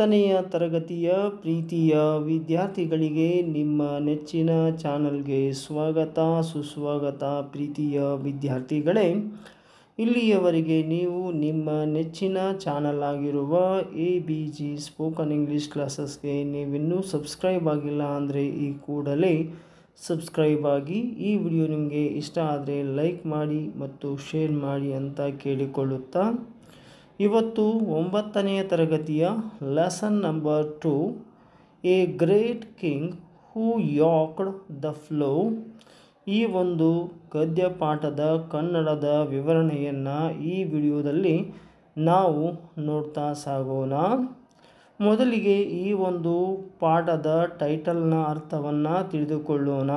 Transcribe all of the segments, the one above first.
ಒಂಬತ್ತನೆಯ ತರಗತಿಯ ಪ್ರೀತಿಯ ವಿದ್ಯಾರ್ಥಿಗಳಿಗೆ ನಿಮ್ಮ ನೆಚ್ಚಿನ ಚಾನಲ್ಗೆ ಸ್ವಾಗತ ಸುಸ್ವಾಗತ. ಪ್ರೀತಿಯ ವಿದ್ಯಾರ್ಥಿಗಳೇ, ಇಲ್ಲಿಯವರೆಗೆ ನೀವು ನಿಮ್ಮ ನೆಚ್ಚಿನ ಚಾನಲ್ ಆಗಿರುವ ABG ಸ್ಪೋಕನ್ ಇಂಗ್ಲೀಷ್ ಕ್ಲಾಸಸ್ಗೆ ನೀವಿನ್ನೂ ಸಬ್ಸ್ಕ್ರೈಬ್ ಆಗಿಲ್ಲ ಅಂದರೆ ಈ ಕೂಡಲೇ ಸಬ್ಸ್ಕ್ರೈಬ್ ಆಗಿ. ಈ ವಿಡಿಯೋ ನಿಮಗೆ ಇಷ್ಟ ಆದರೆ ಲೈಕ್ ಮಾಡಿ ಮತ್ತು ಶೇರ್ ಮಾಡಿ ಅಂತ ಕೇಳಿಕೊಳ್ಳುತ್ತಾ, ಇವತ್ತು 9ನೆಯ ತರಗತಿಯ lesson number 2 a great king who yakked the flow, ಈ ಒಂದು ಗದ್ಯ ಪಾಠದ ಕನ್ನಡದ ವಿವರಣೆಯನ್ನು ಈ ವಿಡಿಯೋದಲ್ಲಿ ನಾವು ನೋಡ್ತಾ ಸಾಗೋಣ. ಮೊದಲಿಗೆ ಈ ಒಂದು ಪಾಠದ ಟೈಟಲ್ನ ಅರ್ಥವನ್ನು ತಿಳಿದುಕೊಳ್ಳೋಣ.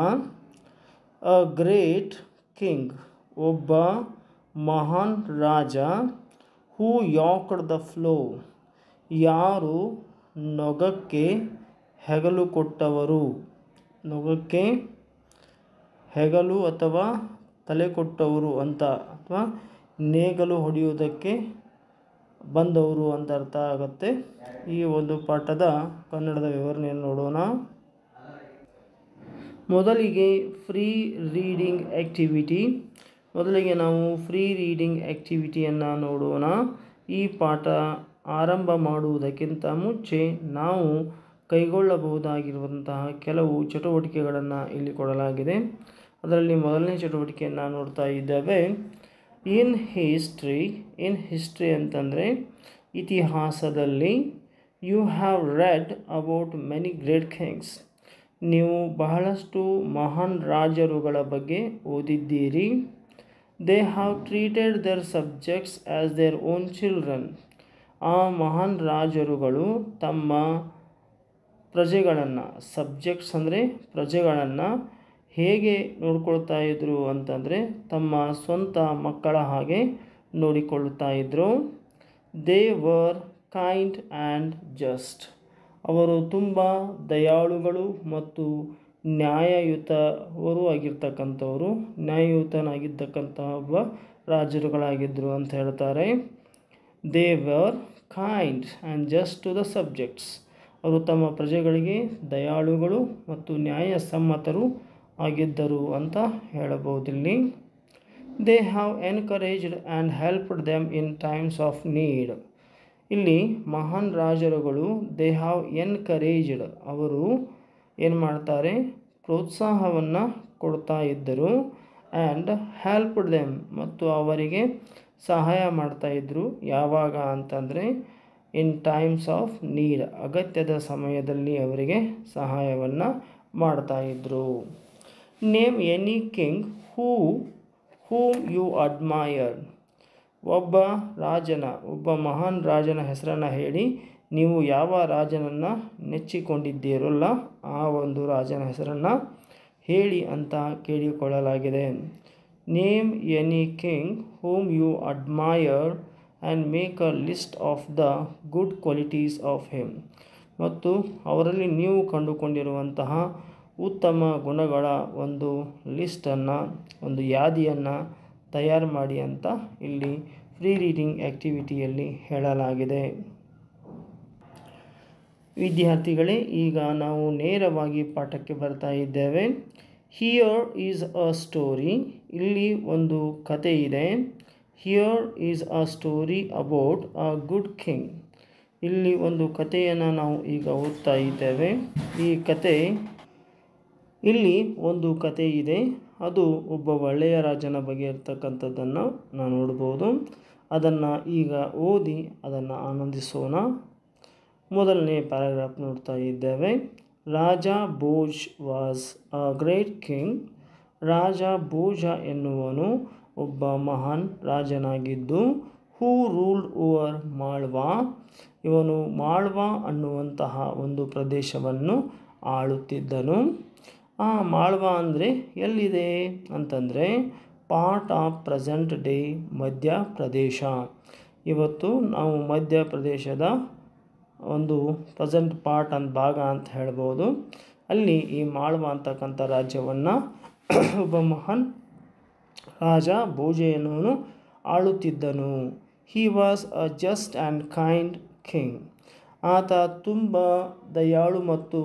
ಅ ಗ್ರೇಟ್ ಕಿಂಗ್, ಒಬ್ಬ ಮಹಾನ್ ರಾಜ. ಹೂ ಯಾಕ್ಡ್ ದ ಫ್ಲೋ, ಯಾರು ನೊಗಕ್ಕೆ ಹೆಗಲು ಕೊಟ್ಟವರು. ನೊಗಕ್ಕೆ ಹೆಗಲು ಅಥವಾ ತಲೆ ಕೊಟ್ಟವರು ಅಂತ, ಅಥವಾ ನೇಗಲು ಹೊಡೆಯುವುದಕ್ಕೆ ಬಂದವರು ಅಂತ ಅರ್ಥ ಆಗುತ್ತೆ. ಈ ಒಂದು ಪಾಠದ ಕನ್ನಡದ ವಿವರಣೆಯನ್ನು ನೋಡೋಣ. ಮೊದಲಿಗೆ ಫ್ರೀ ರೀಡಿಂಗ್ ಆ್ಯಕ್ಟಿವಿಟಿ. ಮೊದಲಿಗೆ ನಾವು ಫ್ರೀ ರೀಡಿಂಗ್ ಆ್ಯಕ್ಟಿವಿಟಿಯನ್ನು ನೋಡೋಣ. ಈ ಪಾಠ ಆರಂಭ ಮಾಡುವುದಕ್ಕಿಂತ ಮುಂಚೆ ನಾವು ಕೈಗೊಳ್ಳಬಹುದಾಗಿರುವಂತಹ ಕೆಲವು ಚಟುವಟಿಕೆಗಳನ್ನು ಇಲ್ಲಿ ಕೊಡಲಾಗಿದೆ. ಅದರಲ್ಲಿ ಮೊದಲನೇ ಚಟುವಟಿಕೆಯನ್ನು ನೋಡ್ತಾ ಇದ್ದೇವೆ. ಇನ್ ಹಿಸ್ಟ್ರಿ ಅಂತಂದರೆ ಇತಿಹಾಸದಲ್ಲಿ. You have read about many great kings, ನೀವು ಬಹಳಷ್ಟು ಮಹಾನ್ ರಾಜರುಗಳ ಬಗ್ಗೆ ಓದಿದ್ದೀರಿ. They have treated their subjects as their own children, ಆ ಮಹಾನ್ ರಾಜರುಗಳು ತಮ್ಮ ಪ್ರಜೆಗಳನ್ನು, ಸಬ್ಜೆಕ್ಟ್ಸ್ ಅಂದರೆ ಪ್ರಜೆಗಳನ್ನು ಹೇಗೆ ನೋಡಿಕೊಳ್ತಾ ಇದ್ರು ಅಂತಂದರೆ ತಮ್ಮ ಸ್ವಂತ ಮಕ್ಕಳ ಹಾಗೆ ನೋಡಿಕೊಳ್ಳುತ್ತಾ ಇದ್ದರು. They were kind and just, ಅವರು ತುಂಬ ದಯಾಳುಗಳು ಮತ್ತು ನ್ಯಾಯಯುತವರು ಆಗಿರ್ತಕ್ಕಂಥವರು, ನ್ಯಾಯಯುತನಾಗಿರ್ತಕ್ಕಂತಹ ಒಬ್ಬ ರಾಜರುಗಳಾಗಿದ್ದರು ಅಂತ ಹೇಳ್ತಾರೆ. They were kind and just to the subjects, ಅವರು ತಮ್ಮ ಪ್ರಜೆಗಳಿಗೆ ದಯಾಳುಗಳು ಮತ್ತು ನ್ಯಾಯಸಮ್ಮತರು ಆಗಿದ್ದರು ಅಂತ ಹೇಳಬಹುದಿಲ್ಲಿ. They have encouraged and helped them in times of need, ಇಲ್ಲಿ ಮಹಾನ್ ರಾಜರುಗಳು ದೇ ಹ್ಯಾವ್ ಎನ್ಕರೇಜ್ಡ್, ಅವರು ಏನು ಮಾಡ್ತಾರೆ, ಪ್ರೋತ್ಸಾಹವನ್ನು ಕೊಡ್ತಾ ಇದ್ದರು. ಆ್ಯಂಡ್ ಹೆಲ್ಪ್ಡ್ ದೆಮ್, ಮತ್ತು ಅವರಿಗೆ ಸಹಾಯ ಮಾಡ್ತಾಯಿದ್ರು. ಯಾವಾಗ ಅಂತಂದರೆ ಇನ್ ಟೈಮ್ಸ್ ಆಫ್ ನೀಡ್, ಅಗತ್ಯದ ಸಮಯದಲ್ಲಿ ಅವರಿಗೆ ಸಹಾಯವನ್ನು ಮಾಡ್ತಾಯಿದ್ರು. Name any king whom you admire, ಒಬ್ಬ ಮಹಾನ್ ರಾಜನ ಹೆಸರನ್ನು ಹೇಳಿ, ನೀವು ಯಾವ ರಾಜನನ್ನು ನೆಚ್ಚಿಕೊಂಡಿದ್ದೀರಲ್ಲ ಆ ಒಂದು ರಾಜನ ಹೆಸರನ್ನು ಹೇಳಿ ಅಂತ ಕೇಳಿಕೊಳ್ಳಲಾಗಿದೆ. Name any king whom you admire and make a list of the good qualities of him, ಮತ್ತು ಅವರಲ್ಲಿ ನೀವು ಕಂಡುಕೊಂಡಿರುವಂತಹ ಉತ್ತಮ ಗುಣಗಳ ಒಂದು ಲಿಸ್ಟನ್ನು, ಒಂದು ಯಾದಿಯನ್ನು ತಯಾರು ಮಾಡಿ ಅಂತ ಇಲ್ಲಿ ಫ್ರೀ ರೀಡಿಂಗ್ ಆ್ಯಕ್ಟಿವಿಟಿಯಲ್ಲಿ ಹೇಳಲಾಗಿದೆ. ವಿದ್ಯಾರ್ಥಿಗಳೇ, ಈಗ ನಾವು ನೇರವಾಗಿ ಪಾಠಕ್ಕೆ ಬರ್ತಾ ಇದ್ದೇವೆ. ಹಿಯರ್ ಈಸ್ ಅ ಸ್ಟೋರಿ, ಇಲ್ಲಿ ಒಂದು ಕತೆ ಇದೆ. Here is a story about a good king, ಇಲ್ಲಿ ಒಂದು ಕಥೆಯನ್ನು ನಾವು ಈಗ ಓದ್ತಾ ಇದ್ದೇವೆ. ಇಲ್ಲಿ ಒಂದು ಕತೆ ಇದೆ, ಅದು ಒಬ್ಬ ಒಳ್ಳೆಯ ರಾಜನ ಬಗ್ಗೆ ಇರ್ತಕ್ಕಂಥದ್ದನ್ನು ನಾವು ನೋಡ್ಬೋದು. ಅದನ್ನು ಈಗ ಓದಿ ಅದನ್ನು ಆನಂದಿಸೋಣ. ಮೊದಲನೇ ಪ್ಯಾರಾಗ್ರಾಫ್ ನೋಡ್ತಾ ಇದ್ದೇವೆ. Raja Bhoj was a great king, Raja Bhoja ಎನ್ನುವನು ಒಬ್ಬ ಮಹಾನ್ ರಾಜನಾಗಿದ್ದು. ಹೂ ರೂಲ್ಡ್ ಓವರ್ ಮಾಳ್ವಾ, ಇವನು ಮಾಳ್ವಾ ಅನ್ನುವಂತಹ ಒಂದು ಪ್ರದೇಶವನ್ನು ಆಳುತ್ತಿದ್ದನು. ಆ ಮಾಳ್ವಾ ಅಂದರೆ ಎಲ್ಲಿದೆ ಅಂತಂದರೆ part of present day Madhya Pradesh. ಇವತ್ತು ನಾವು ಮಧ್ಯಪ್ರದೇಶದ ಒಂದು ಪ್ರೆಸೆಂಟ್ ಪಾರ್ಟ್ ಅಂತ ಭಾಗ ಅಂತ ಹೇಳ್ಬೋದು. ಅಲ್ಲಿ ಈ ಮಾಳ್ವಾ ಅಂತಕ್ಕಂಥ ರಾಜ್ಯವನ್ನು ಒಬ್ಬ ಮಹಾನ್ ರಾಜ ಭೋಜ ಎನ್ನುವನು ಆಳುತ್ತಿದ್ದನು. He was a just and kind king, ಆತ ತುಂಬ ದಯಾಳು ಮತ್ತು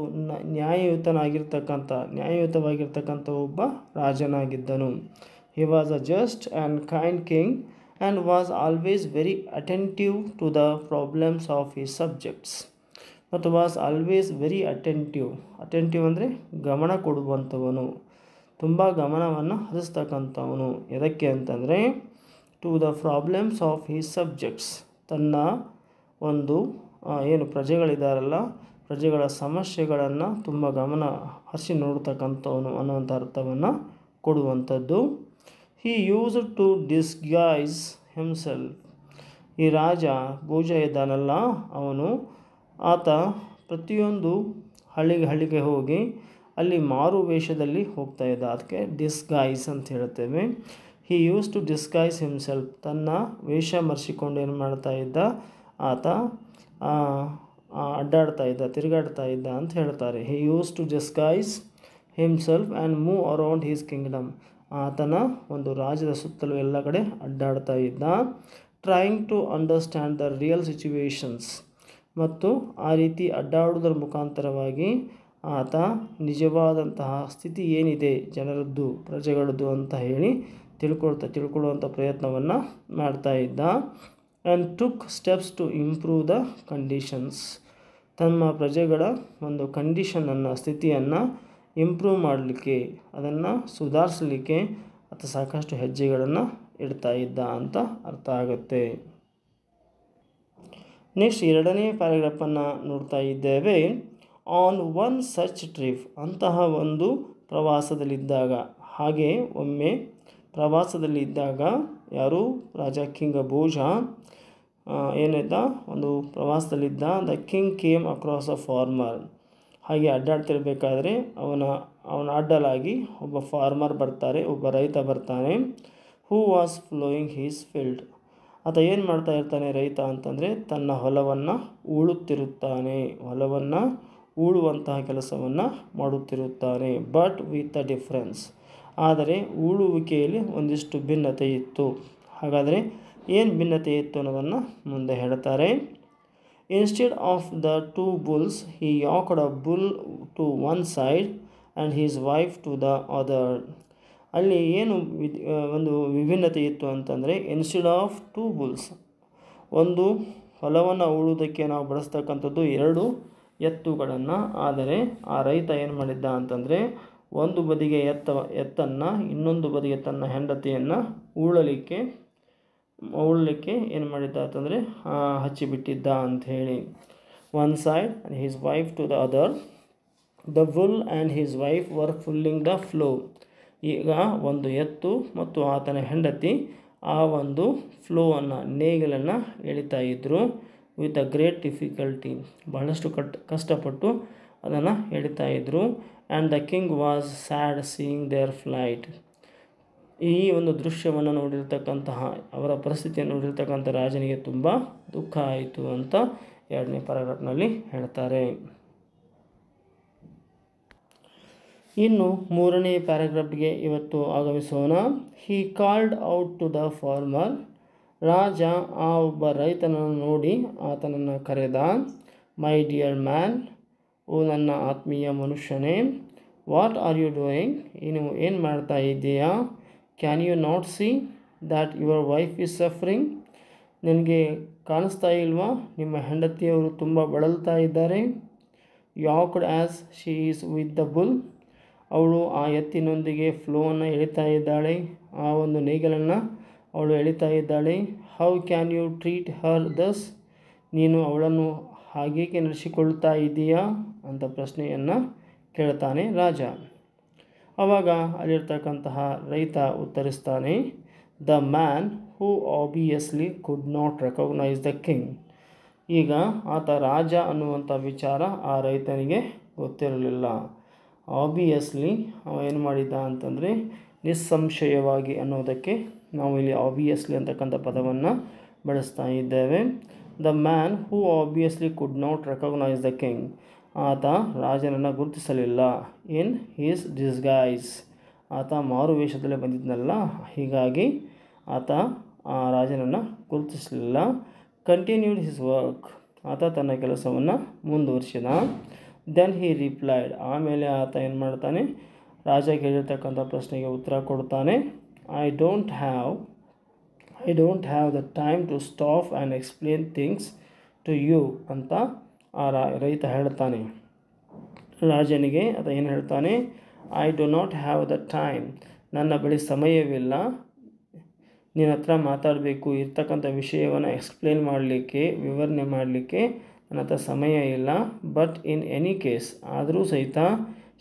ನ್ಯಾಯಯುತವಾಗಿರ್ತಕ್ಕಂಥ ಒಬ್ಬ ರಾಜನಾಗಿದ್ದನು. He was a just and kind king and was always very attentive to the problems of his subjects. ಮತ್ತು ವಾಸ್ ಆಲ್ವೇಸ್ ವೆರಿ ಅಟೆಂಟಿವ್ ಅಂದರೆ ಗಮನ ಕೊಡುವಂಥವನು, ತುಂಬ ಗಮನವನ್ನು ಹರಿಸ್ತಕ್ಕಂಥವನು. ಎದಕ್ಕೆ ಅಂತಂದರೆ to the problems of his subjects, ತನ್ನ ಒಂದು ಏನು ಪ್ರಜೆಗಳಿದ್ದಾರಲ್ಲ, ಪ್ರಜೆಗಳ ಸಮಸ್ಯೆಗಳನ್ನು ತುಂಬ ಗಮನ ಹರಿಸಿ ನೋಡ್ತಕ್ಕಂಥವನು ಅನ್ನುವಂಥ ಅರ್ಥವನ್ನು ಕೊಡುವಂಥದ್ದು. He used to disguise himself. ಈ ರಾಜ ಭೋಜ ಇದ್ದಾನಲ್ಲ, ಆತ ಪ್ರತಿಯೊಂದು ಹಳ್ಳಿಗೆ ಹೋಗಿ ಅಲ್ಲಿ ಮಾರು ವೇಷದಲ್ಲಿ ಹೋಗ್ತಾ ಇದ್ದ. ಅದಕ್ಕೆ ಡಿಸ್ಗೈಸ್ ಅಂತ ಹೇಳ್ತೇವೆ. ಹಿ ಯೂಸ್ ಟು ಡಿಸ್ಗೈಸ್ ಹಿಮ್ಸೆಲ್ಫ್, ತನ್ನ ವೇಷ ಮರೆಸಿಕೊಂಡು ಏನು ಮಾಡ್ತಾ ಇದ್ದ, ಆತ ತಿರುಗಾಡ್ತಾ ಇದ್ದ ಅಂತ ಹೇಳ್ತಾರೆ. He used to disguise himself and move around his kingdom. ಆತನ ಒಂದು ರಾಜ್ಯದ ಸುತ್ತಲೂ ಎಲ್ಲ ಕಡೆ ಅಡ್ಡಾಡ್ತಾ ಇದ್ದ. Trying to understand the real situations, ಮತ್ತು ಆ ರೀತಿ ಅಡ್ಡಾಡುವುದರ ಮುಖಾಂತರವಾಗಿ ಆತ ನಿಜವಾದಂತಹ ಸ್ಥಿತಿ ಏನಿದೆ ಜನರದ್ದು, ಪ್ರಜೆಗಳದ್ದು ಅಂತ ಹೇಳಿ ತಿಳ್ಕೊಳ್ಳುವಂಥ ಪ್ರಯತ್ನವನ್ನು ಮಾಡ್ತಾ ಇದ್ದ. And took steps to improve the conditions. ತಮ್ಮ ಪ್ರಜೆಗಳ ಒಂದು ಸ್ಥಿತಿಯನ್ನು ಇಂಪ್ರೂವ್ ಮಾಡಲಿಕ್ಕೆ, ಅದನ್ನು ಸುಧಾರಿಸಲಿಕ್ಕೆ ಆತ ಸಾಕಷ್ಟು ಹೆಜ್ಜೆಗಳನ್ನು ಇಡ್ತಾ ಇದ್ದ ಅಂತ ಅರ್ಥ ಆಗುತ್ತೆ. ನೆಕ್ಸ್ಟ್ 2ನೇ ಪ್ಯಾರಾಗ್ರಾಫನ್ನು ನೋಡ್ತಾ ಇದ್ದೇವೆ. ಆನ್ ಒನ್ ಸಚ್ ಟ್ರಿಪ್, ಅಂತಹ ಒಂದು ಪ್ರವಾಸದಲ್ಲಿದ್ದಾಗ, ಹಾಗೆ ಒಮ್ಮೆ ಪ್ರವಾಸದಲ್ಲಿದ್ದಾಗ ಯಾರು ರಾಜ ಕಿಂಗ್ ಭೋಜ ಏನಿದ್ದ, ಒಂದು ಪ್ರವಾಸದಲ್ಲಿದ್ದ. The king came across a farmer. ಹಾಗೆ ಅಡ್ಡಾಡ್ತಿರ್ಬೇಕಾದ್ರೆ ಅವನ ಅಡ್ಡಲಾಗಿ ಒಬ್ಬ ರೈತ ಬರ್ತಾನೆ. Who was ploughing his field. ಆತ ಏನು ಮಾಡ್ತಾ ಇರ್ತಾನೆ ರೈತ ಅಂತಂದರೆ, ತನ್ನ ಹೊಲವನ್ನು ಉಳುವಂತಹ ಕೆಲಸವನ್ನು ಮಾಡುತ್ತಿರುತ್ತಾನೆ. ಬಟ್ ವಿತ್ ಅ ಡಿಫ್ರೆನ್ಸ್, ಆದರೆ ಉಳುವಿಕೆಯಲ್ಲಿ ಒಂದಿಷ್ಟು ಭಿನ್ನತೆ ಇತ್ತು. ಹಾಗಾದರೆ ಏನು ಭಿನ್ನತೆ ಇತ್ತು ಅನ್ನೋದನ್ನು ಮುಂದೆ ಹೇಳ್ತಾರೆ. Instead of the 2 bulls, he yoked a bull to one side and his wife to the other. ಅಲ್ಲಿ ಏನು ಒಂದು ವಿಭಿನ್ನತೆ ಇತ್ತು ಅಂತಂದರೆ, ಇನ್ಸ್ಟೆಡ್ ಆಫ್ 2 bulls, ಒಂದು ಹೊಲವನ್ನು ಉಳುವುದಕ್ಕೆ ನಾವು ಬಳಸ್ತಕ್ಕಂಥದ್ದು 2 ಎತ್ತುಗಳನ್ನು. ಆದರೆ ಆ ರೈತ ಏನು ಮಾಡಿದ್ದ ಅಂತಂದರೆ, ಒಂದು ಬದಿಗೆ ಎತ್ತನ್ನು, ಇನ್ನೊಂದು ಬದಿಗೆ ತನ್ನ ಹೆಂಡತಿಯನ್ನು ಉಳಲಿಕ್ಕೆ ಏನು ಮಾಡಿದ್ದ ಅಂತಂದರೆ ಹಚ್ಚಿಬಿಟ್ಟಿದ್ದ ಅಂಥೇಳಿ. One side and his wife to the other. The bull and his wife were pulling the plough. ಈಗ ಒಂದು ಎತ್ತು ಮತ್ತು ಆತನ ಹೆಂಡತಿ ಆ ಒಂದು ಫ್ಲೋವನ್ನು, ನೇಗಿಲನ್ನು ಎಳಿತಾ ಇದ್ದರು. ವಿತ್ ಅ ಗ್ರೇಟ್ ಡಿಫಿಕಲ್ಟಿ, ಬಹಳಷ್ಟು ಕಷ್ಟಪಟ್ಟು ಅದನ್ನು ಎಳಿತಾ ಇದ್ದರು. And the king was sad seeing their plight. ಈ ಒಂದು ದೃಶ್ಯವನ್ನು ನೋಡಿರ್ತಕ್ಕಂತಹ, ಅವರ ಪರಿಸ್ಥಿತಿಯನ್ನು ನೋಡಿರ್ತಕ್ಕಂಥ ರಾಜನಿಗೆ ತುಂಬ ದುಃಖ ಆಯಿತು ಅಂತ 2ನೇ ಪ್ಯಾರಾಗ್ರಾಫ್ನಲ್ಲಿ ಹೇಳ್ತಾರೆ. ಇನ್ನು 3ನೇ ಪ್ಯಾರಾಗ್ರಾಫ್ಗೆ ಇವತ್ತು ಆಗಮಿಸೋಣ. He called out to the farmer. ರಾಜ ಆ ಒಬ್ಬ ರೈತನನ್ನು ನೋಡಿ ಆತನನ್ನು ಕರೆದ. ಮೈ ಡಿಯರ್ ಮ್ಯಾನ್, ಓ ನನ್ನ ಆತ್ಮೀಯ ಮನುಷ್ಯನೇ. What are you doing? ನೀವು ಏನು ಮಾಡ್ತಾ ಇದ್ದೀಯಾ? Can you not see that your wife is suffering? ನಿನಗೆ ಕಾಣಿಸ್ತಾ ಇಲ್ವಾ, ನಿಮ್ಮ ಹೆಂಡತಿಯವರು ತುಂಬ ಬಳಲ್ತಾ ಇದ್ದಾರೆ. Yoked as she is with the bull. ಅವಳು ಆ ಎತ್ತಿನೊಂದಿಗೆ ಫ್ಲೋವನ್ನು ಎಳಿತಾ ಇದ್ದಾಳೆ, ಆ ಒಂದು ನೇಗಿಲನ್ನು ಅವಳು ಎಳಿತಾ ಇದ್ದಾಳೆ. ಹೌ ಕ್ಯಾನ್ ಯು ಟ್ರೀಟ್ ಹರ್ ದಸ್? ನೀನು ಅವಳನ್ನು ಹಾಗೇಕೆ ನಡೆಸಿಕೊಳ್ತಾ ಇದ್ದೀಯಾ ಅಂತ ಪ್ರಶ್ನೆಯನ್ನು ಕೇಳ್ತಾನೆ ರಾಜ. ಆವಾಗ ಅಲ್ಲಿರ್ತಕ್ಕಂತಹ ರೈತ ಉತ್ತರಿಸ್ತಾನೆ, the man who obviously could not recognise the king. ಈಗ ಆತ ರಾಜ ಅನ್ನುವಂಥ ವಿಚಾರ ಆ ರೈತನಿಗೆ ಗೊತ್ತಿರಲಿಲ್ಲ. ಆಬ್ವಿಯಸ್ಲಿ ಏನು ಮಾಡಿದ್ದ ಅಂತಂದರೆ, ನಿಸ್ಸಂಶಯವಾಗಿ ಅನ್ನೋದಕ್ಕೆ ನಾವು ಇಲ್ಲಿ ಆಬ್ವಿಯಸ್ಲಿ ಅಂತಕ್ಕಂಥ ಪದವನ್ನು ಬಳಸ್ತಾ ಇದ್ದೇವೆ. The man who obviously could not recognise the king. ಆತ ರಾಜನನ್ನು ಗುರುತಿಸಲಿಲ್ಲ. ಇನ್ ಹೀಸ್ ಡಿಸ್ಗೈಸ್, ಆತ ಮಾರು ವೇಷದಲ್ಲೇ ಬಂದಿದ್ನಲ್ಲ, ಹೀಗಾಗಿ ಆತ ಆ ರಾಜನನ್ನು ಗುರುತಿಸಲಿಲ್ಲ. Continued his work. ಆತ ತನ್ನ ಕೆಲಸವನ್ನು ಮುಂದುವರಿಸಿದ. ದೆನ್ ಹಿ ರಿಪ್ಲೈಡ್, ಆಮೇಲೆ ಆತ ಏನು ಮಾಡ್ತಾನೆ, ರಾಜ ಕೇಳಿರ್ತಕ್ಕಂಥ ಪ್ರಶ್ನೆಗೆ ಉತ್ತರ ಕೊಡ್ತಾನೆ. I don't have the time to stop and explain things to you ಅಂತ ಆ ರೈತ ಹೇಳ್ತಾನೆ. ರಾಜನಿಗೆ ಆತ ಏನು ಹೇಳ್ತಾನೆ, I do not have the time, ನನ್ನ ಬಳಿ ಸಮಯವಿಲ್ಲ, ನಿನ್ನ ಹತ್ರ ಮಾತಾಡಬೇಕು ಇರ್ತಕ್ಕಂಥ ವಿಷಯವನ್ನು ಎಕ್ಸ್ಪ್ಲೇನ್ ಮಾಡಲಿಕ್ಕೆ, ವಿವರಣೆ ಮಾಡಲಿಕ್ಕೆ ನನ್ನ ಹತ್ರ ಸಮಯ ಇಲ್ಲ. ಬಟ್ ಇನ್ ಎನಿ ಕೇಸ್, ಆದರೂ ಸಹಿತ,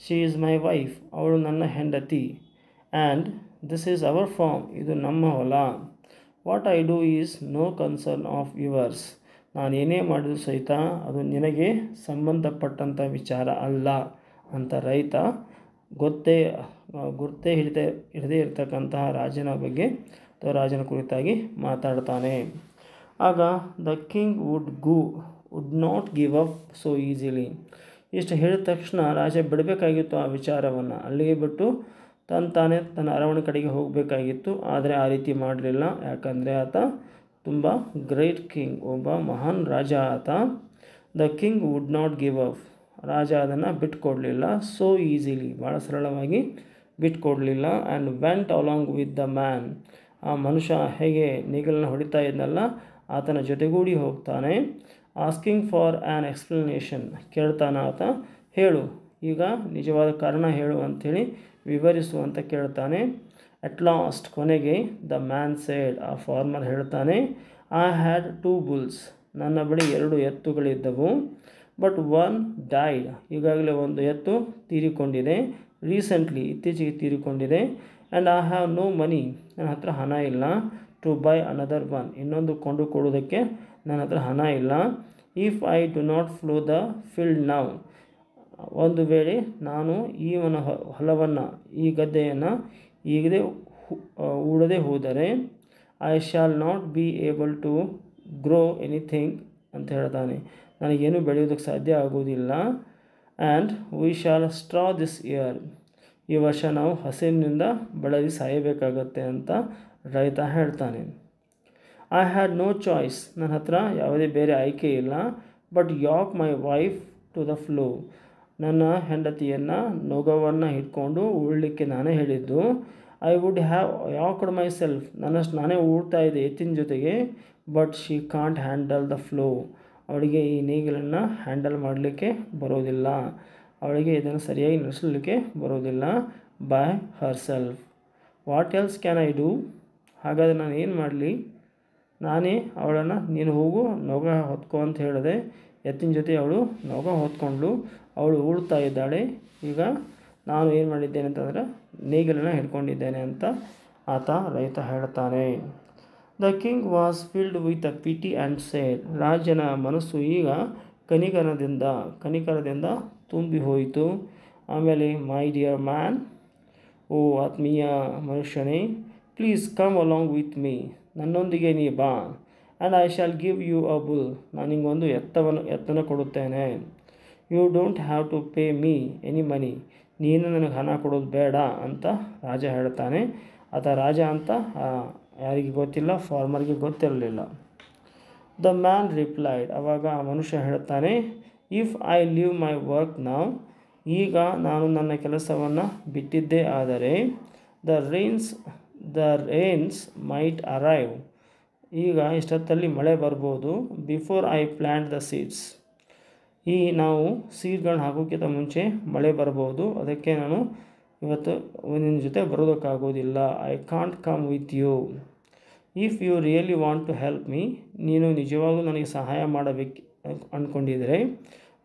ಶಿ ಈಸ್ ಮೈ ವೈಫ್, ಅವಳು ನನ್ನ ಹೆಂಡತಿ. And this is our farm, ಇದು ನಮ್ಮ ಹೊಲ. What I do is no concern of yours, ನಾನು ಏನೇ ಮಾಡಿದರೂ ಸಹಿತ ಅದು ನಿನಗೆ ಸಂಬಂಧಪಟ್ಟಂಥ ವಿಚಾರ ಅಲ್ಲ ಅಂತ ರೈತ ಗುರ್ತೇ ಹಿಡದೇ ಇರತಕ್ಕಂತಹ ರಾಜನ ಬಗ್ಗೆ ಅಥವಾ ರಾಜನ ಕುರಿತಾಗಿ ಮಾತಾಡ್ತಾನೆ. ಆಗ the king would not give up so easily. ಇಷ್ಟು ಹೇಳಿದ ತಕ್ಷಣ ರಾಜ ಬಿಡಬೇಕಾಗಿತ್ತು ಆ ವಿಚಾರವನ್ನು, ಅಲ್ಲಿಗೆ ಬಿಟ್ಟು ತನ್ನ ಅರಮನೆ ಕಡೆಗೆ ಹೋಗಬೇಕಾಗಿತ್ತು. ಆದರೆ ಆ ರೀತಿ ಮಾಡಲಿಲ್ಲ, ಯಾಕಂದರೆ ಆತ ತುಂಬ ಗ್ರೇಟ್ ಕಿಂಗ್, ಒಬ್ಬ ಮಹಾನ್ ರಾಜ ಆತ. The king would not give up, ರಾಜ ಅದನ್ನು ಬಿಟ್ಕೊಡಲಿಲ್ಲ. ಸೋ ಈಸಿಲಿ, ಭಾಳ ಸರಳವಾಗಿ ಬಿಟ್ಕೊಡಲಿಲ್ಲ. And went along with the man, ಆ ಮನುಷ್ಯ ಹೇಗೆ ನೇಗಿಲನ್ನು ಹೊಡಿತಾ ಇದ್ನಲ್ಲ ಆತನ ಜೊತೆಗೂಡಿ ಹೋಗ್ತಾನೆ. ಆಸ್ಕಿಂಗ್ ಫಾರ್ ಆ್ಯನ್ ಎಕ್ಸ್ಪ್ಲನೇಷನ್, ಕೇಳ್ತಾನೆ ಆತ, ಹೇಳು ಈಗ ನಿಜವಾದ ಕಾರಣ ಹೇಳು ಅಂಥೇಳಿ ವಿವರಿಸು ಅಂತ ಕೇಳ್ತಾನೆ. ಅಟ್ ಲಾಸ್ಟ್, ಕೊನೆಗೆ ದ ಮ್ಯಾನ್ ಸೇಡ್, ಆ ಫಾರ್ಮರ್ ಹೇಳ್ತಾನೆ, ಐ ಹ್ಯಾಡ್ 2 bulls, ನನ್ನ ಬಳಿ 2 ಎತ್ತುಗಳಿದ್ದವು. ಬಟ್ 1 ಡೈಡ್, ಈಗಾಗಲೇ ಒಂದು ಎತ್ತು ತೀರಿಕೊಂಡಿದೆ. ರೀಸೆಂಟ್ಲಿ, ಇತ್ತೀಚೆಗೆ ತೀರಿಕೊಂಡಿದೆ. And I have no money, ನನ್ನ ಹತ್ರ ಹಣ ಇಲ್ಲ. ಟು ಬೈ ಅನದರ್ ಒನ್, ಇನ್ನೊಂದು ಕೊಂಡುಕೊಳ್ಳೋದಕ್ಕೆ ನನ್ನ ಹತ್ರ ಹಣ ಇಲ್ಲ. If I do not flow the field now, ಒಂದು ವೇಳೆ ನಾನು ಈ ಹೊಲವನ್ನು, ಈ ಗದ್ದೆಯನ್ನು ಈಗಲೇ ಊಡದೆ ಹೋದರೆ, I shall not be able to grow anything ಅಂತ ಹೇಳ್ತಾನೆ, ನನಗೇನು ಬೆಳೆಯೋದಕ್ಕೆ ಸಾಧ್ಯ ಆಗೋದಿಲ್ಲ. And we shall starve this year, ಈ ವರ್ಷ ನಾವು ಹಸಿರಿನಿಂದ ಬಳಲಿ ಸಾಯಬೇಕಾಗತ್ತೆ ಅಂತ ರೈತ ಹೇಳ್ತಾನೆ. ಐ ಹ್ಯಾಡ್ ನೋ ಚಾಯ್ಸ್, ನನ್ನ ಹತ್ರ ಯಾವುದೇ ಬೇರೆ ಆಯ್ಕೆ ಇಲ್ಲ. But yoke my wife to the plough, ನನ್ನ ಹೆಂಡತಿಯನ್ನು ನೊಗವನ್ನು ಹಿಡ್ಕೊಂಡು ಉಳಲಿಕ್ಕೆ ನಾನೇ ಹೇಳಿದ್ದು. I would have yoked myself, ನನ್ನಷ್ಟು ನಾನೇ ಊಡ್ತಾ ಇದ್ದೆ ಎತ್ತಿನ ಜೊತೆಗೆ. But she can't handle the plough, ಅವಳಿಗೆ ಈ ನೇಗಿಲನ್ನು ಹ್ಯಾಂಡಲ್ ಮಾಡಲಿಕ್ಕೆ ಬರೋದಿಲ್ಲ, ಅವಳಿಗೆ ಇದನ್ನು ಸರಿಯಾಗಿ ನಡೆಸಲಿಕ್ಕೆ ಬರೋದಿಲ್ಲ. By her self, what else can I do, ಹಾಗಾದರೆ ನಾನು ಏನು ಮಾಡಲಿ, ನಾನೇ ಅವಳನ್ನು ನೀನು ಹೋಗು ನೊಗ ಹೊತ್ಕೊ ಅಂತ ಹೇಳಿದೆ. ಎತ್ತಿನ ಜೊತೆ ಅವಳು ನೊಗ ಹೊತ್ಕೊಂಡು ಅವಳು ಉಳ್ತಾ ಇದ್ದಾಳೆ. ಈಗ ನಾನು ಏನು ಮಾಡಿದ್ದೇನೆ ಅಂತಂದರೆ ನೇಗಿಲನ್ನು ಹಿಡ್ಕೊಂಡಿದ್ದೇನೆ ಅಂತ ಆತ ರೈತ ಹೇಳ್ತಾನೆ. The king was filled with a pity and said, ರಾಜನ ಮನಸ್ಸು ಈಗ ಕನಿಕರದಿಂದ ತುಂಬಿ ಹೋಯಿತು. ಆಮೇಲೆ, ಮೈ ಡಿಯರ್ ಮ್ಯಾನ್, ಓ ಆತ್ಮೀಯ ಮನುಷ್ಯನೇ, please come along with me, ನನ್ನೊಂದಿಗೆ ನೀ ಬಾ. And I shall give you a bull, ನಾನು ನಿಂಗೊಂದು ಎತ್ತನ್ನು ಕೊಡುತ್ತೇನೆ. You don't have to pay me any money, ನೀನು ನನಗೆ ಹಣ ಕೊಡೋದು ಬೇಡ ಅಂತ ರಾಜ ಹೇಳ್ತಾನೆ. ಆತ ರಾಜ ಅಂತ ಯಾರಿಗೆ ಗೊತ್ತಿಲ್ಲ, ಫಾರ್ಮರ್ಗೆ ಗೊತ್ತಿರಲಿಲ್ಲ. ದ ಮ್ಯಾನ್ ರಿಪ್ಲೈಡ್, ಆವಾಗ ಆ ಮನುಷ್ಯ ಹೇಳ್ತಾನೆ, if I leave my work ನಾವ್, ಈಗ ನಾನು ನನ್ನ ಕೆಲಸವನ್ನು ಬಿಟ್ಟಿದ್ದೇ ಆದರೆ, ದ ರೇನ್ಸ್ ಮೈಟ್ ಅರೈವ್, ಈಗ ಇಷ್ಟೊತ್ತಲ್ಲಿ ಮಳೆ ಬರ್ಬೋದು. Before I plant the seeds, ನಾವು ಸೀಡ್ಗಳನ್ನ ಹಾಕೋಕ್ಕಿಂತ ಮುಂಚೆ ಮಳೆ ಬರ್ಬೋದು, ಅದಕ್ಕೆ ನಾನು ಇವತ್ತು ನಿನ್ನ ಜೊತೆ ಬರೋದಕ್ಕಾಗೋದಿಲ್ಲ. I can't come with you. If you really want to help me, ನೀನು ನಿಜವಾಗ್ಲೂ ನನಗೆ ಸಹಾಯ ಮಾಡಬೇಕು ಅಂದ್ಕೊಂಡಿದ್ರೆ,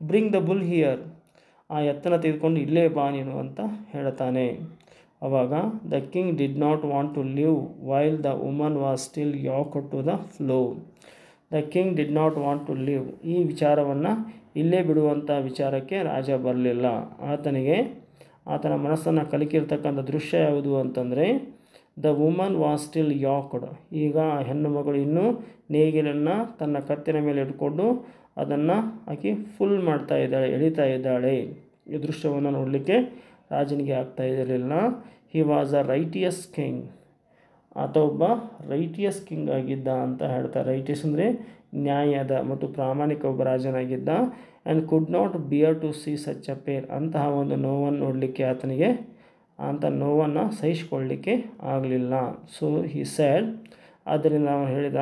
ಬ್ರಿಂಗ್ ದ ಬುಲ್ ಹಿಯರ್, ಆ ಎತ್ತನ ತೆಗೆದುಕೊಂಡು ಇಲ್ಲೇ ಬಾ ನೀನು ಅಂತ ಹೇಳ್ತಾನೆ. ಆವಾಗ the king did not want to leave while the woman was still yoked to the plough. The king did not want to leave, ಈ ವಿಚಾರವನ್ನು ಇಲ್ಲೇ ಬಿಡುವಂಥ ವಿಚಾರಕ್ಕೆ ರಾಜ ಬರಲಿಲ್ಲ. ಆತನ ಮನಸ್ಸನ್ನು ಕಲಕಿರ್ತಕ್ಕಂಥ ದೃಶ್ಯ ಯಾವುದು ಅಂತಂದರೆ, ದ ವುಮನ್ ವಾಸ್ ಸ್ಟಿಲ್ ಯಾಕ್ಡ್, ಈಗ ಆ ಹೆಣ್ಣು ಮಗಳು ಇನ್ನೂ ನೇಗಿಲನ್ನು ತನ್ನ ಕತ್ತಿನ ಮೇಲೆ ಇಟ್ಕೊಂಡು ಅದನ್ನು ಆಕೆ ಫುಲ್ ಮಾಡ್ತಾ ಇದ್ದಾಳೆ, ಎಳಿತಾ ಇದ್ದಾಳೆ. ಈ ದೃಶ್ಯವನ್ನು ನೋಡಲಿಕ್ಕೆ ರಾಜನಿಗೆ ಆಗ್ತಾ ಇರಲಿಲ್ಲ. ಹಿ ವಾಸ್ ಅ ರೈಟಿಯಸ್ ಕಿಂಗ್, ಆತ ಒಬ್ಬ ರೈಟಿಯಸ್ ಕಿಂಗ್ ಆಗಿದ್ದ ಅಂತ ಹೇಳ್ತಾರೆ. ರೈಟಿಯಸ್ ಅಂದರೆ ನ್ಯಾಯದ ಮತ್ತು ಪ್ರಾಮಾಣಿಕ ಒಬ್ಬ ರಾಜನಾಗಿದ್ದ. And could not bear to see such a pair, ಅಂತಹ ಒಂದು ನೋವನ್ನು ನೋಡಲಿಕ್ಕೆ ಆತನಿಗೆ ಅಂಥ ನೋವನ್ನು ಸಹಿಸಿಕೊಳ್ಳಲಿಕ್ಕೆ ಆಗಲಿಲ್ಲ. ಸೊ ಹಿ ಸ್ಯಾಡ್, ಆದ್ದರಿಂದ ಅವನು ಹೇಳಿದ,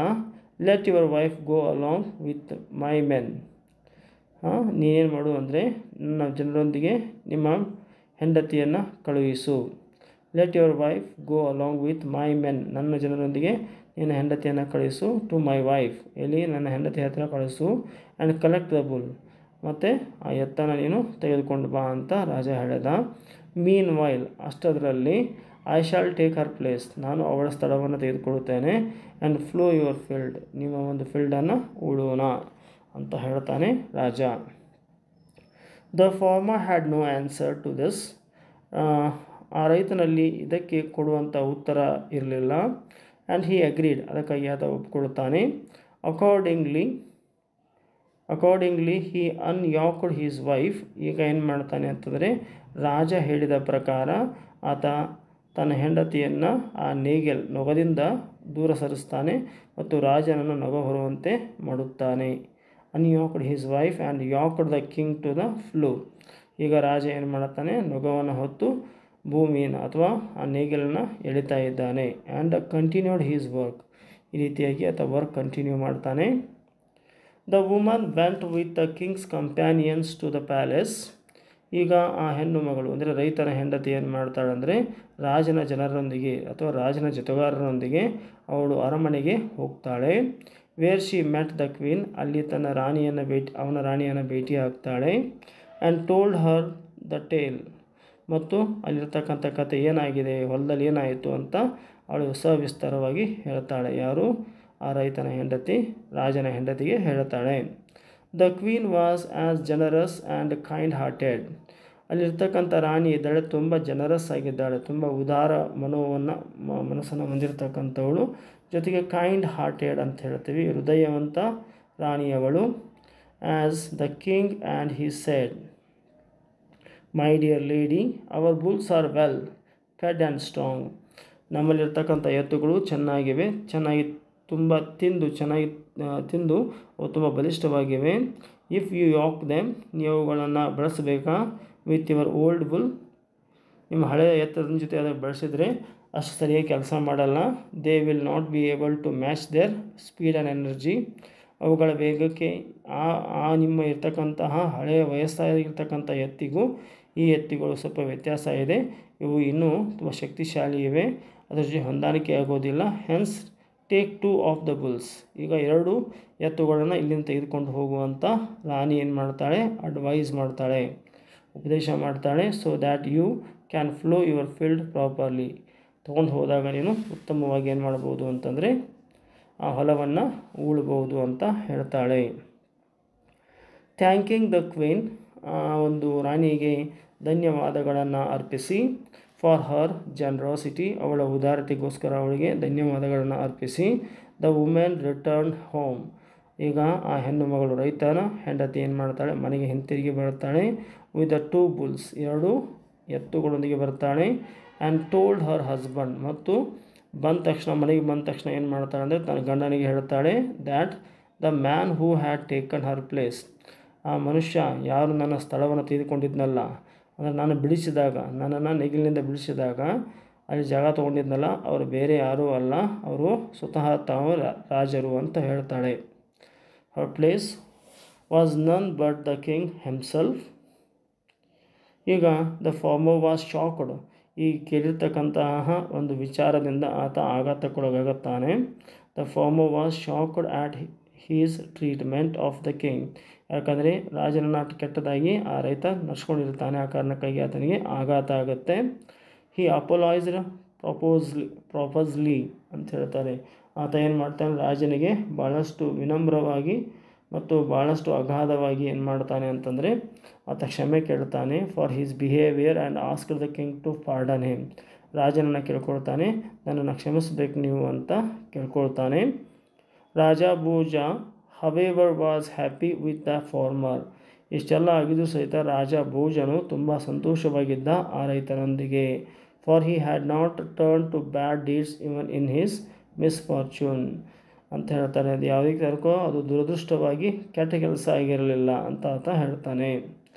let your wife go along with my men. ನೀನೇನು ಮಾಡು ಅಂದರೆ ನನ್ನ ಜನರೊಂದಿಗೆ ನಿಮ್ಮ ಹೆಂಡತಿಯನ್ನು ಕಳುಹಿಸು. Let your wife go along with my men, ನನ್ನ ಜನರೊಂದಿಗೆ ನಿನ್ನ ಹೆಂಡತಿಯನ್ನು ಕಳಿಸು. ಟು ಮೈ ವೈಫ್, ಎಲ್ಲಿ ನನ್ನ ಹೆಂಡತಿ ಹತ್ತಿರ ಕಳಿಸು. ಆ್ಯಂಡ್ ಕಲೆಕ್ಟ್ ದ ಬುಲ್, ಮತ್ತು ಆ ಎತ್ತನ್ನು ನೀನು ತೆಗೆದುಕೊಂಡು ಬಾ ಅಂತ ರಾಜ ಹೇಳಿದ. ಮೀನ್ ವೈಲ್, ಅಷ್ಟದರಲ್ಲಿ I shall take her place, ನಾನು ಅವಳ ಸ್ಥಳವನ್ನು ತೆಗೆದುಕೊಳ್ಳುತ್ತೇನೆ. ಆ್ಯಂಡ್ ಫ್ಲೋ ಯುವರ್ ಫೀಲ್ಡ್, ನಿಮ್ಮ ಒಂದು ಫೀಲ್ಡನ್ನು ಉಳೋಣ ಅಂತ ಹೇಳ್ತಾನೆ ರಾಜ. The farmer had no answer to this, ಆ ರೈತನಲ್ಲಿ ಇದಕ್ಕೆ ಕೊಡುವಂಥ ಉತ್ತರ ಇರಲಿಲ್ಲ. ಆ್ಯಂಡ್ ಹಿ ಅಗ್ರೀಡ್, ಅದಕ್ಕಾಗಿ ಆತ ಒಪ್ಪಿಕೊಳ್ಳುತ್ತಾನೆ. ಅಕಾರ್ಡಿಂಗ್ಲಿ ಹಿ ಅನ್ಯಾಕ್ಡ್ ಹೀಸ್ ವೈಫ್, ಈಗ ಏನು ಮಾಡ್ತಾನೆ ಅಂತಂದರೆ ರಾಜ ಹೇಳಿದ ಪ್ರಕಾರ ಆತ ತನ್ನ ಹೆಂಡತಿಯನ್ನು ಆ ನೊಗದಿಂದ ದೂರ ಸರಿಸ್ತಾನೆ ಮತ್ತು ರಾಜನನ್ನು ನೊಗ ಹೊರುವಂತೆ ಮಾಡುತ್ತಾನೆ. Unyoked his wife and yoked the king to the plough, ಈಗ ರಾಜ ಏನು ಮಾಡುತ್ತಾನೆ, ನೊಗವನ್ನು ಹೊತ್ತು ಭೂಮಿಯನ್ನು ಅಥವಾ ಆ ನೇಗಿಲನ್ನು ಎಳಿತಾ ಇದ್ದಾನೆ. ಆ್ಯಂಡ್ ಕಂಟಿನ್ಯೂಡ್ ಹೀಸ್ ವರ್ಕ್, ಈ ರೀತಿಯಾಗಿ ಆತ ವರ್ಕ್ ಕಂಟಿನ್ಯೂ ಮಾಡ್ತಾನೆ. The woman went with the king's companions to the palace, ಈಗ ಆ ಹೆಣ್ಣು ಮಗಳು ಅಂದರೆ ರೈತನ ಹೆಂಡತಿ ಏನು ಮಾಡ್ತಾಳೆ ಅಂದರೆ ರಾಜನ ಜನರೊಂದಿಗೆ ಅಥವಾ ರಾಜನ ಜೊತೆಗಾರರೊಂದಿಗೆ ಅವಳು ಅರಮನೆಗೆ ಹೋಗ್ತಾಳೆ. Where she met the queen, ಅಲ್ಲಿ ಅವನ ರಾಣಿಯನ್ನು ಭೇಟಿ ಆಗ್ತಾಳೆ. And told her the tale, ಮತ್ತು ಅಲ್ಲಿರ್ತಕ್ಕಂಥ ಕಥೆ ಏನಾಗಿದೆ, ಹೊಲದಲ್ಲಿ ಏನಾಯಿತು ಅಂತ ಅವಳು ಸವಿಸ್ತಾರವಾಗಿ ಹೇಳ್ತಾಳೆ. ಯಾರು, ಆ ರೈತನ ಹೆಂಡತಿ ರಾಜನ ಹೆಂಡತಿಗೆ ಹೇಳ್ತಾಳೆ. The queen was as generous and kind hearted, ಅಲ್ಲಿರ್ತಕ್ಕಂಥ ರಾಣಿ ಇದ್ದಾಳೆ, ತುಂಬ ಜನರಸ್ ಆಗಿದ್ದಾಳೆ, ತುಂಬ ಉದಾರ ಮನಸ್ಸನ್ನು ಹೊಂದಿರತಕ್ಕಂಥವಳು, ಜೊತೆಗೆ ಕೈಂಡ್ ಹಾರ್ಟೆಡ್ ಅಂತ ಹೇಳ್ತೀವಿ, ಹೃದಯವಂತ ರಾಣಿಯವಳು. As the king and he said, my dear lady, our bulls are well fed and strong, ನಮ್ಮಲ್ಲಿರ್ತಕ್ಕಂಥ ಎತ್ತುಗಳು ಚೆನ್ನಾಗಿ ತಿಂದು ಅವು ತುಂಬ ಬಲಿಷ್ಠವಾಗಿವೆ. ಇಫ್ ಯು ಯಾಕ್ ದೆಮ್, ನೀವು ಅವುಗಳನ್ನು ಬಳಸಬೇಕಾ. ವಿತ್ ಯುವರ್ ಓಲ್ಡ್ ಬುಲ್, ನಿಮ್ಮ ಹಳೆಯ ಎತ್ತದ ಜೊತೆ ಅದನ್ನು ಬಳಸಿದರೆ ಅಷ್ಟು ಸರಿಯಾಗಿ ಕೆಲಸ ಮಾಡಲ್ಲ. They will not be able to match their speed and energy, ಅವುಗಳ ವೇಗಕ್ಕೆ ನಿಮ್ಮ ಇರ್ತಕ್ಕಂತಹ ಹಳೆಯ ವಯಸ್ಸಾಗಿರ್ತಕ್ಕಂಥ ಎತ್ತಿಗೂ ಈ ಎತ್ತುಗಳು ಸ್ವಲ್ಪ ವ್ಯತ್ಯಾಸ ಇದೆ. ಇವು ಇನ್ನೂ ತುಂಬ ಶಕ್ತಿಶಾಲಿ ಇವೆ, ಅದರ ಜೊತೆ ಹೊಂದಾಣಿಕೆ ಆಗೋದಿಲ್ಲ. Hence take 2 of the Bulls, ಈಗ 2 ಎತ್ತುಗಳನ್ನು ಇಲ್ಲಿಂದ ತೆಗೆದುಕೊಂಡು ಹೋಗುವಂಥ ರಾಣಿ ಏನು ಮಾಡ್ತಾಳೆ, ಅಡ್ವೈಸ್ ಮಾಡ್ತಾಳೆ, ಉಪದೇಶ ಮಾಡ್ತಾಳೆ. So that you can plough your field properly, ತೊಗೊಂಡು ಹೋದಾಗ ನೀನು ಉತ್ತಮವಾಗಿ ಏನು ಮಾಡ್ಬೋದು ಅಂತಂದರೆ ಆ ಹೊಲವನ್ನು ಉಳ್ಬೋದು ಅಂತ ಹೇಳ್ತಾಳೆ. ಥ್ಯಾಂಕಿಂಗ್ ದ ಕ್ವೀನ್, ಒಂದು ರಾಣಿಗೆ ಧನ್ಯವಾದಗಳನ್ನು ಅರ್ಪಿಸಿ. ಫಾರ್ ಹರ್ ಜನರಾಸಿಟಿ, ಅವಳ ಉದಾರತೆಗೋಸ್ಕರ ಅವಳಿಗೆ ಧನ್ಯವಾದಗಳನ್ನು ಅರ್ಪಿಸಿ. ದ ವುಮೆನ್ ರಿಟರ್ನ್ ಹೋಮ್, ಈಗ ಆ ಹೆಣ್ಣು ಮಗಳು ರೈತನ ಹೆಂಡತಿ ಏನು ಮಾಡ್ತಾಳೆ, ಮನೆಗೆ ಹಿಂತಿರುಗಿ ಬರ್ತಾಳೆ. ವಿತ್ ದ 2 ಬುಲ್ಸ್, 2 ಎತ್ತುಗಳೊಂದಿಗೆ ಬರ್ತಾಳೆ. ಆ್ಯಂಡ್ ಟೋಲ್ಡ್ ಹರ್ ಹಸ್ಬೆಂಡ್, ಮತ್ತು ಮನೆಗೆ ಬಂದ ತಕ್ಷಣ ಏನು ಮಾಡ್ತಾಳೆ ಅಂದರೆ ತನ್ನ ಗಂಡನಿಗೆ ಹೇಳ್ತಾಳೆ. That the man who had taken Har place, ಆ ಮನುಷ್ಯ ಯಾರು ನನ್ನ ಸ್ಥಳವನ್ನು ತೆಗೆದುಕೊಂಡಿದ್ನಲ್ಲ, ಅಂದರೆ ನನ್ನನ್ನು ನೇಗಿಲಿನಿಂದ ಬಿಡಿಸಿದಾಗ ಅಲ್ಲಿ ಜಾಗ ತೊಗೊಂಡಿದ್ನಲ್ಲ, ಅವರು ಬೇರೆ ಯಾರೂ ಅಲ್ಲ, ಅವರು ಸ್ವತಃ ತಾವು ರಾಜರು ಅಂತ ಹೇಳ್ತಾಳೆ. Her place was none but the king himself, ಈಗ ದ ಫಾರ್ಮರ್ ವಾಸ್ ಶಾಕ್ಡ್, ಈ ಕೇಳಿರ್ತಕ್ಕಂತಹ ಒಂದು ವಿಚಾರದಿಂದ ಆತ ಆಘಾತಕ್ಕೊಳಗಾಗುತ್ತಾನೆ. The farmer was shocked at his treatment of the king, ಯಾಕಂದರೆ ರಾಜನನ್ನು ಕೆಟ್ಟದಾಗಿ ಆ ರೈತ ನಡ್ಸ್ಕೊಂಡಿರ್ತಾನೆ, ಆ ಕಾರಣಕ್ಕಾಗಿ ಆತನಿಗೆ ಆಘಾತ ಆಗುತ್ತೆ. ಹಿ ಅಪೋಲೈಸ್ಡ್ ಪ್ರೊಪೋಸ್ಲಿ ಅಂತ ಹೇಳ್ತಾರೆ. ಆತ ಏನು ಮಾಡ್ತಾನೆ, ರಾಜನಿಗೆ ಭಾಳಷ್ಟು ವಿನಮ್ರವಾಗಿ ಮತ್ತು ಭಾಳಷ್ಟು ಅಗಾಧವಾಗಿ ಏನು ಮಾಡ್ತಾನೆ ಅಂತಂದರೆ ಆತ ಕ್ಷಮೆ ಕೇಳ್ತಾನೆ. For his behaviour and asked the king to pardon him, ರಾಜನನ್ನು ಕೇಳ್ಕೊಳ್ತಾನೆ, ನನ್ನನ್ನು ಕ್ಷಮಿಸಬೇಕು ನೀವು ಅಂತ ಕೇಳ್ಕೊಳ್ತಾನೆ. Raja Bhoja however was happy with the farmer, ಇಷ್ಟೆಲ್ಲ ಆಗಿದ್ದು ಸಹಿತ ರಾಜ ಭೋಜನು ತುಂಬ ಸಂತೋಷವಾಗಿದ್ದ ಆ ರೈತನೊಂದಿಗೆ. For he had not turn to bad deeds even in his misfortune ಅಂತ ಹೇಳ್ತಾನೆ. ಅದು ಯಾವುದೇ ಕಾರಣಕ್ಕೂ ಅದು ದುರದೃಷ್ಟವಾಗಿ ಕೆಟ್ಟ ಕೆಲಸ ಆಗಿರಲಿಲ್ಲ ಅಂತ ಆತ ಹೇಳ್ತಾನೆ.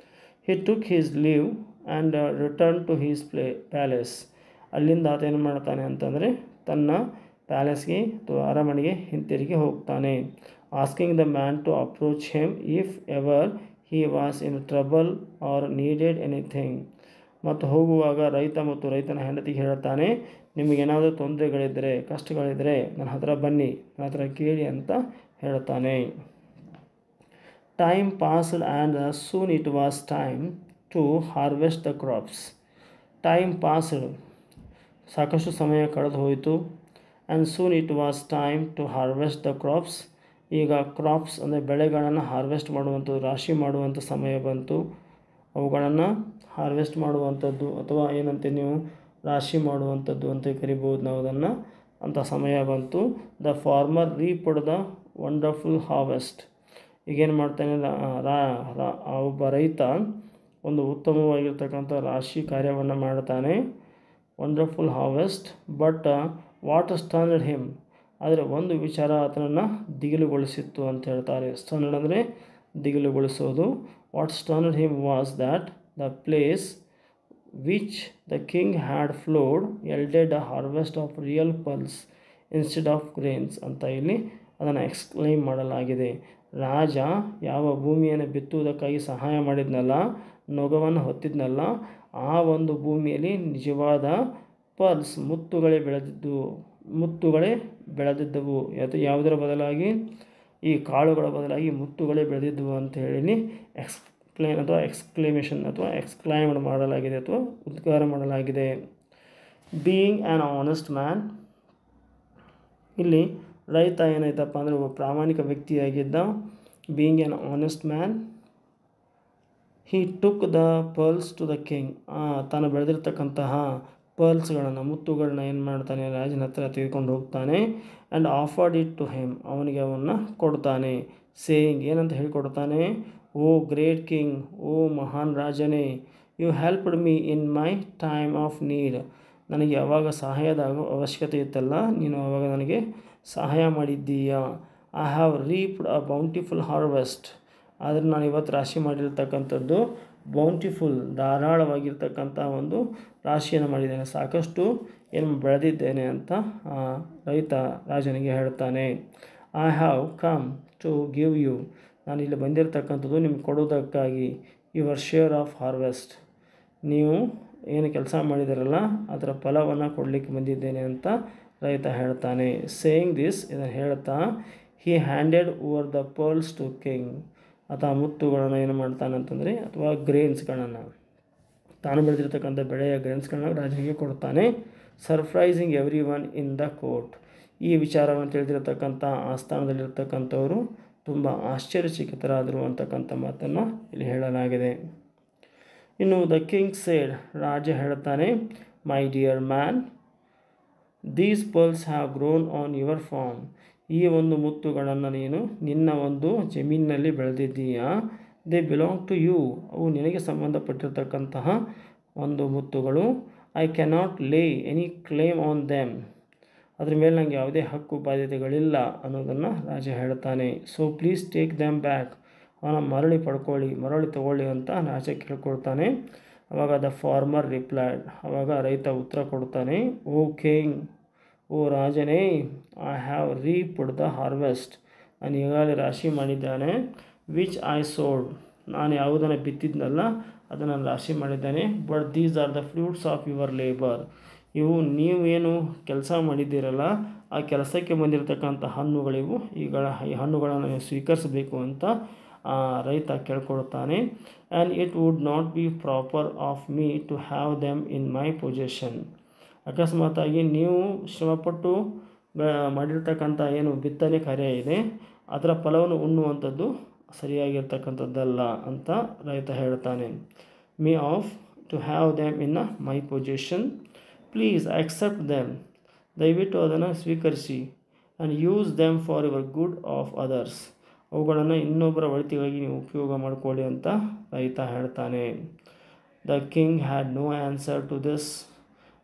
He took his leave and return to his palace. ಅಲ್ಲಿಂದ ಆತ ಏನು ಮಾಡ್ತಾನೆ ಅಂತಂದರೆ ತನ್ನ ಪ್ಯಾಲೇಸ್ಗೆ ಅಥವಾ ಅರಮನೆಗೆ ಹಿಂತಿರುಗಿ ಹೋಗ್ತಾನೆ. Asking the man to approach him if ever he was in trouble or needed anything. ಮತ್ತು ಹೋಗುವಾಗ ರೈತ ಮತ್ತು ರೈತನ ಹೆಂಡತಿಗೆ ಹೇಳ್ತಾನೆ, ನಿಮಗೇನಾದರೂ ತೊಂದರೆಗಳಿದ್ದರೆ ಕಷ್ಟಗಳಿದ್ದರೆ ನನ್ನ ಹತ್ರ ಬನ್ನಿ, ನನ್ನ ಹತ್ರ ಕೇಳಿ ಅಂತ ಹೇಳ್ತಾನೆ. Time passed and soon it was time to harvest the crops. Time passed, ಸಾಕಷ್ಟು ಸಮಯ ಕಳೆದು ಹೋಯಿತು. And soon it was time to harvest the crops. ಈಗ ಕ್ರಾಪ್ಸ್ ಅಂದರೆ ಬೆಳೆಗಳನ್ನು ಹಾರ್ವೆಸ್ಟ್ ಮಾಡುವಂಥದ್ದು, ರಾಶಿ ಮಾಡುವಂಥ ಸಮಯ ಬಂತು. ಅವುಗಳನ್ನು ಹಾರ್ವೆಸ್ಟ್ ಮಾಡುವಂಥದ್ದು ಅಥವಾ ಏನಂತೆ ನೀವು ರಾಶಿ ಮಾಡುವಂಥದ್ದು ಅಂತ ಕರಿಬೋದು ನಾವು ಅದನ್ನು, ಅಂಥ ಸಮಯ ಬಂತು. The farmer reaped the wonderful harvest. ಈಗೇನು ಮಾಡ್ತಾನೆ, ಒಬ್ಬ ರೈತ ಒಂದು ಉತ್ತಮವಾಗಿರ್ತಕ್ಕಂಥ ರಾಶಿ ಕಾರ್ಯವನ್ನು ಮಾಡ್ತಾನೆ, wonderful harvest. But what stunned him, ಆದರೆ ಒಂದು ವಿಚಾರ ಆತನನ್ನು ದಿಗಿಲುಗೊಳಿಸಿತ್ತು ಅಂತ ಹೇಳ್ತಾರೆ. ಸ್ಟನ್ಡ್ ಅಂದರೆ ದಿಗಿಲುಗೊಳಿಸೋದು. What stunned him was that the place which the king had ploughed yielded a harvest of real pearls instead of grains ಅಂತ ಇಲ್ಲಿ ಅದನ್ನು ಎಕ್ಸ್ಪ್ಲೈನ್ ಮಾಡಲಾಗಿದೆ. ರಾಜ ಯಾವ ಭೂಮಿಯನ್ನು ಬಿತ್ತುವುದಕ್ಕಾಗಿ ಸಹಾಯ ಮಾಡಿದ್ನಲ್ಲ, ನೊಗವನ್ನು ಹೊತ್ತಿದ್ನಲ್ಲ, ಆ ಒಂದು ಭೂಮಿಯಲ್ಲಿ ನಿಜವಾದ ಪಲ್ಸ್ ಮುತ್ತುಗಳೇ ಬೆಳೆದಿದ್ದವು. ಯಾವುದರ ಬದಲಾಗಿ, ಈ ಕಾಳುಗಳ ಬದಲಾಗಿ ಮುತ್ತುಗಳೇ ಬೆಳೆದಿದ್ದವು ಅಂತ ಹೇಳಿ ಎಕ್ಸ್ಕ್ಲೈಮ್ ಮಾಡಲಾಗಿದೆ ಅಥವಾ ಉದ್ಗಾರ ಮಾಡಲಾಗಿದೆ. ಬೀಯಿಂಗ್ ಆ್ಯನ್ ಆನೆಸ್ಟ್ ಮ್ಯಾನ್, ಇಲ್ಲಿ ರೈತ ಏನಾಯ್ತಪ್ಪ ಅಂದರೆ ಒಬ್ಬ ಪ್ರಾಮಾಣಿಕ ವ್ಯಕ್ತಿಯಾಗಿದ್ದ. Being an honest man, he took the pearls to the king. ತಾನು ಬೆಳೆದಿರ್ತಕ್ಕಂತಹ ಪರ್ಲ್ಸ್ಗಳನ್ನು, ಮುತ್ತುಗಳನ್ನ ಏನು ಮಾಡ್ತಾನೆ, ರಾಜನ ಹತ್ರ ತೆಗೆದುಕೊಂಡು ಹೋಗ್ತಾನೆ. And offered it to him, ಅವನಿಗೆ ಅವನ್ನು ಕೊಡ್ತಾನೆ. ಸೇಯಿಂಗ್, ಏನಂತ ಹೇಳಿಕೊಡ್ತಾನೆ, ಓ ಗ್ರೇಟ್ ಕಿಂಗ್, ಓ ಮಹಾನ್ ರಾಜನೇ, you helped me in my time of need. ನನಗೆ ಯಾವಾಗ ಸಹಾಯದ ಅವಶ್ಯಕತೆ ಇತ್ತಲ್ಲ, ನೀನು ಆವಾಗ ನನಗೆ ಸಹಾಯ ಮಾಡಿದ್ದೀಯಾ. I have reaped a bountiful harvest. ಆದರೆ ನಾನು ಇವತ್ತು ರಾಶಿ ಮಾಡಿರ್ತಕ್ಕಂಥದ್ದು ಬೌಂಟಿಫುಲ್, ಧಾರಾಳವಾಗಿರ್ತಕ್ಕಂಥ ಒಂದು ರಾಶಿಯನ್ನು ಮಾಡಿದ್ದೇನೆ, ಸಾಕಷ್ಟು ಏನು ಬೆಳೆದಿದ್ದೇನೆ ಅಂತ ರೈತ ರಾಜನಿಗೆ ಹೇಳ್ತಾನೆ. I have come to give you, ನಾನು ಇಲ್ಲಿ ಬಂದಿರತಕ್ಕಂಥದ್ದು ನಿಮ್ಗೆ ಕೊಡೋದಕ್ಕಾಗಿ, ಯುವರ್ ಶೇರ್ ಆಫ್ ಹಾರ್ವೆಸ್ಟ್, ನೀವು ಏನು ಕೆಲಸ ಮಾಡಿದಾರಲ್ಲ ಅದರ ಫಲವನ್ನು ಕೊಡಲಿಕ್ಕೆ ಬಂದಿದ್ದೇನೆ ಅಂತ ರೈತ ಹೇಳ್ತಾನೆ. ಸೇಯಿಂಗ್ ದಿಸ್, ಇದನ್ನು ಹೇಳ್ತಾ, he handed over the pearls to king. ಆತ ಮುತ್ತುಗಳನ್ನು ಏನು ಮಾಡ್ತಾನೆ ಅಂತಂದರೆ, ಅಥವಾ ಗ್ರೇನ್ಸ್ಗಳನ್ನು, ತಾನು ಬೆಳೆದಿರ್ತಕ್ಕಂಥ ಬೆಳೆಯ ಗ್ರೇನ್ಸ್ಗಳನ್ನ ರಾಜನಿಗೆ ಕೊಡ್ತಾನೆ. Surprising every one in the court. ಈ ವಿಚಾರವನ್ನು ತಿಳಿದಿರತಕ್ಕಂಥ ಆಸ್ಥಾನದಲ್ಲಿರ್ತಕ್ಕಂಥವರು ತುಂಬ ಆಶ್ಚರ್ಯಚಕಿತರಾದರು ಅಂತಕ್ಕಂಥ ಮಾತನ್ನು ಇಲ್ಲಿ ಹೇಳಲಾಗಿದೆ. ಇನ್ನು ದ ಕಿಂಗ್ ಸೇಡ್, ರಾಜ ಹೇಳ್ತಾನೆ, my dear man, these pearls have grown on your farm. ಈ ಒಂದು ಮುತ್ತುಗಳನ್ನು ನೀನು ನಿನ್ನ ಒಂದು ಜಮೀನಿನಲ್ಲಿ ಬೆಳೆದಿದ್ದೀಯಾ. ದೇ ಬಿಲಾಂಗ್ ಟು ಯು, ಅವು ನಿನಗೆ ಸಂಬಂಧಪಟ್ಟಿರ್ತಕ್ಕಂತಹ ಒಂದು ಮುತ್ತುಗಳು. I cannot lay any claim on them, ಅದ್ರ ಮೇಲೆ ನನಗೆ ಯಾವುದೇ ಹಕ್ಕು ಬಾಧ್ಯತೆಗಳಿಲ್ಲ ಅನ್ನೋದನ್ನು ರಾಜ ಹೇಳ್ತಾನೆ. So please take them back, ಅವನ ಮರಳಿ ತಗೊಳ್ಳಿ ಅಂತ ರಾಜ ಕೇಳ್ಕೊಳ್ತಾನೆ. ಆವಾಗ ದ ಫಾರ್ಮರ್ ರಿಪ್ಲೈಡ್, ಆವಾಗ ರೈತ ಉತ್ತರ ಕೊಡ್ತಾನೆ, ಓ ಕಿಂಗ್, ಓ ರಾಜನೇ, I have reaped the harvest, ನಾನು ಈಗಾಗಲೇ ರಾಶಿ ಮಾಡಿದ್ದಾನೆ. ವಿಚ್ ಐ ಸೋಡ್, ನಾನು ಯಾವುದನ್ನು ಬಿತ್ತಿದ್ನಲ್ಲ ಅದನ್ನು ರಾಶಿ ಮಾಡಿದ್ದಾನೆ. But these are the fruits of your labour, ಇವು ನೀವೇನು ಕೆಲಸ ಮಾಡಿದ್ದೀರಲ್ಲ ಆ ಕೆಲಸಕ್ಕೆ ಬಂದಿರತಕ್ಕಂಥ ಹಣ್ಣುಗಳಿವು, ಈ ಹಣ್ಣುಗಳನ್ನು ಸ್ವೀಕರಿಸಬೇಕು ಅಂತ ರೈತ ಕೇಳ್ಕೊಳ್ತಾನೆ. And it would not be proper of me to have them in my possession. ಅಕಸ್ಮಾತಾಗಿ ನೀವು ಶ್ರಮಪಟ್ಟು ಮಾಡಿರ್ತಕ್ಕಂಥ ಏನು ಬಿತ್ತನೆ ಕಾರ್ಯ ಇದೆ ಅದರ ಫಲವನ್ನು ಉಣ್ಣುವಂಥದ್ದು ಸರಿಯಾಗಿರ್ತಕ್ಕಂಥದ್ದಲ್ಲ ಅಂತ ರೈತ ಹೇಳ್ತಾನೆ. Me of to have them in my possession, please accept them, ದಯವಿಟ್ಟು ಅದನ್ನು ಸ್ವೀಕರಿಸಿ. And use them for your good of others, ಅವುಗಳನ್ನು ಇನ್ನೊಬ್ಬರ ಒಳಿತಿಗಾಗಿ ನೀವು ಉಪಯೋಗ ಮಾಡಿಕೊಳ್ಳಿ ಅಂತ ರೈತ ಹೇಳ್ತಾನೆ. The king had no answer to this,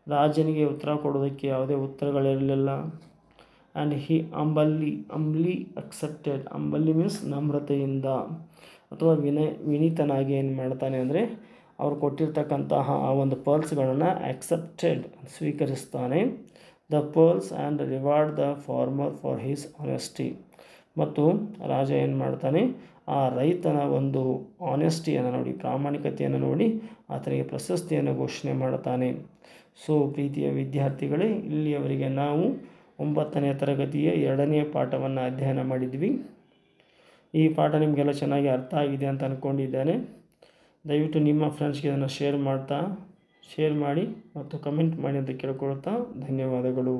ರಾಜನಿಗೆ ಉತ್ತರ ಕೊಡೋದಕ್ಕೆ ಯಾವುದೇ ಉತ್ತರಗಳಿರಲಿಲ್ಲ. ಆ್ಯಂಡ್ ಹಿ ಅಂಬಲಿ ಅಕ್ಸೆಪ್ಟೆಡ್. ಅಂಬಲಿ ಮೀನ್ಸ್ ನಮ್ರತೆಯಿಂದ ಅಥವಾ ವಿನೀತನಾಗಿ ಏನು ಮಾಡ್ತಾನೆ ಅಂದರೆ ಅವ್ರು ಕೊಟ್ಟಿರ್ತಕ್ಕಂತಹ ಆ ಒಂದು ಪರ್ಲ್ಸ್ಗಳನ್ನು ಆಕ್ಸೆಪ್ಟೆಡ್ ಸ್ವೀಕರಿಸ್ತಾನೆ. The pearls and rewarded the farmer for his honesty. ಮತ್ತು ರಾಜ ಏನು ಮಾಡ್ತಾನೆ, ಆ ರೈತನ ಒಂದು ಆನೆಸ್ಟಿಯನ್ನು ನೋಡಿ, ಪ್ರಾಮಾಣಿಕತೆಯನ್ನು ನೋಡಿ ಆತನಿಗೆ ಪ್ರಶಸ್ತಿಯನ್ನು ಘೋಷಣೆ ಮಾಡ್ತಾನೆ. ಸೊ ಪ್ರೀತಿಯ ವಿದ್ಯಾರ್ಥಿಗಳೇ, ಇಲ್ಲಿಯವರೆಗೆ ನಾವು 9ನೇ ತರಗತಿಯ 2ನೇ ಪಾಠವನ್ನು ಅಧ್ಯಯನ ಮಾಡಿದ್ವಿ. ಈ ಪಾಠ ನಿಮಗೆಲ್ಲ ಚೆನ್ನಾಗಿ ಅರ್ಥ ಆಗಿದೆ ಅಂತ ಅಂದ್ಕೊಂಡಿದ್ದೇನೆ. ದಯವಿಟ್ಟು ನಿಮ್ಮ ಫ್ರೆಂಡ್ಸ್ಗೆ ಇದನ್ನು ಶೇರ್ ಮಾಡಿ ಮತ್ತು ಕಮೆಂಟ್ ಮಾಡಿ ಅಂತ ಕೇಳ್ಕೊಳ್ತಾ ಧನ್ಯವಾದಗಳು.